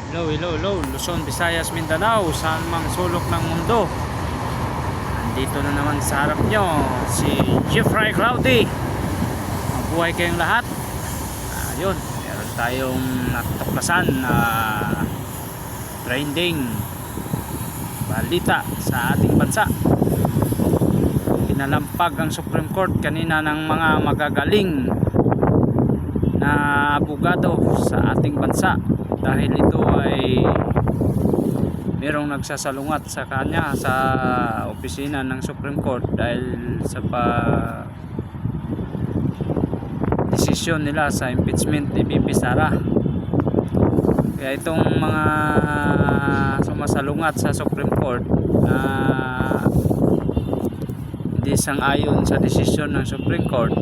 Hello, hello, hello, Luzon, Visayas, Mindanao, saan mang sulok ng mundo. Nandito na naman sa harap nyo si Jeffrey Cloudy. Mabuhay kayong lahat. Ayun, meron tayong natuklasan na trending balita sa ating bansa. Kinalampag ang Supreme Court kanina ng mga magagaling na abogado sa ating bansa dahil ito ay merong nagsasalungat sa kanya sa opisina ng Supreme Court dahil sa desisyon nila sa impeachment ni VP Sara. Kaya itong mga sumasalungat sa Supreme Court na hindi sang-ayon sa desisyon ng Supreme Court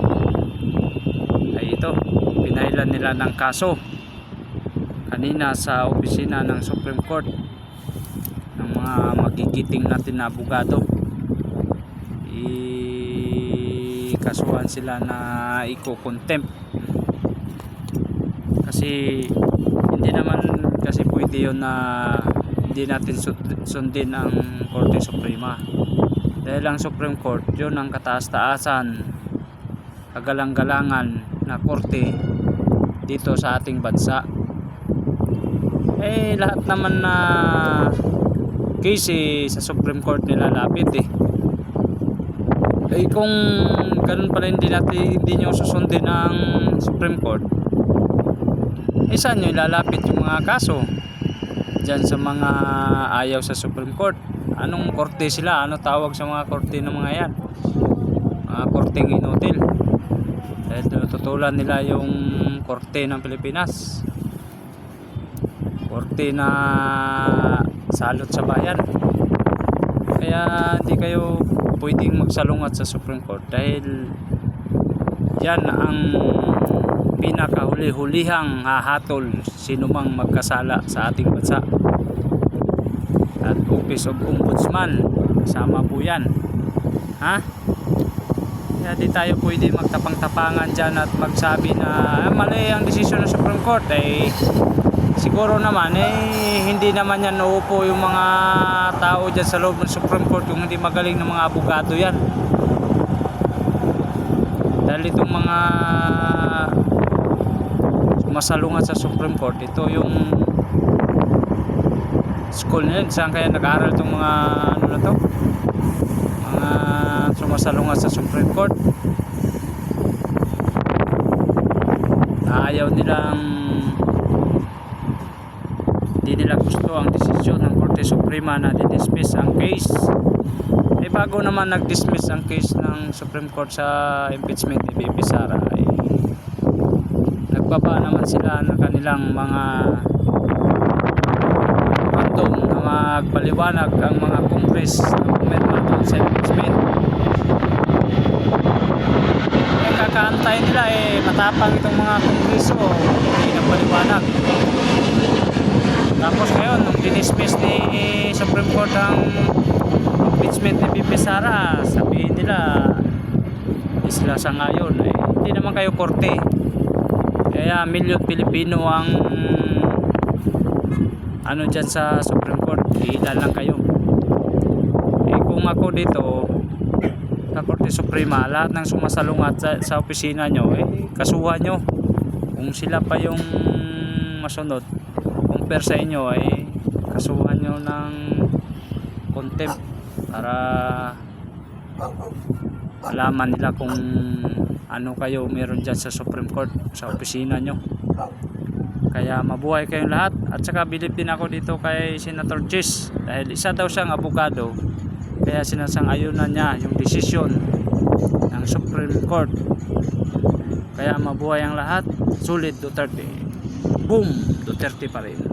ay ito, pinailan nila ng kaso kanina sa opisina ng Supreme Court ng mga magigiting natin na abogado. Ikasuhan sila na iko-contempt kasi hindi naman kasi pwede yun na hindi natin sundin ang Korte Suprema dahil ang Supreme Court yun ang kataas-taasan, kagalang-galangan na korte dito sa ating bansa. Lahat naman na case sa Supreme Court nilalapit kung ganun pala hindi nyo susundin ang Supreme Court, saan nyo ilalapit yung mga kaso dyan sa mga ayaw sa Supreme Court? Anong korte sila? Ano tawag sa mga korte ng mga yan? Mga korteng inutil dahil tututulan nila yung korte ng Pilipinas, korte na salot sa bayan. Kaya hindi kayo pwedeng magsalungat sa Supreme Court dahil yan ang pinakahuli-hulihang hahatol sinumang magkasala sa ating bansa. At Office of Ombudsman kasama po yan, kaya di tayo pwede magtapang-tapangan dyan at magsabi na mali ang desisyon ng Supreme Court. Siguro naman hindi naman yan nauupo yung mga tao dyan sa loob ng Supreme Court kung hindi magaling ng mga abogado yan. Dahil itong mga sumasalungat sa Supreme Court, ito yung school nila, saan kaya nag-aaral itong mga mga sumasalungat sa Supreme Court na ayaw nilang, hindi nila gusto ang desisyon ng Korte Suprema na di-dismiss ang case. Bago naman nag-dismiss ang case ng Supreme Court sa impeachment ni VP Sara, nagbaba naman sila ng kanilang mga random na magpaliwanag ang mga Congress na pumirma doon sa impeachment. Kakaantay nila matapang itong mga Kongreso, hindi nagpaliwanag. Tapos ngayon nung dinismiss ni Supreme Court ang impeachment ni VP Sara, sabihin nila hindi sila sangayon. Hindi naman kayo korte, kaya milyon Pilipino ang dyan sa Supreme Court, ilan lang kayo. Kung ako dito sa Korte Suprema, lahat ng sumasalungat sa opisina nyo, kasuhan nyo. Kung sila pa yung masunod compare sa inyo, kasuhan nyo ng contempt para malaman nila kung ano kayo meron dyan sa Supreme Court sa opisina nyo. Kaya mabuhay kayong lahat. At saka bilib din ako dito kay Senator Chis dahil isa daw siyang abogado, kaya sinasang-ayunan niya yung desisyon ng Supreme Court. Kaya mabuhay ang lahat. Sulit Duterte. Boom! Duterte pa rin.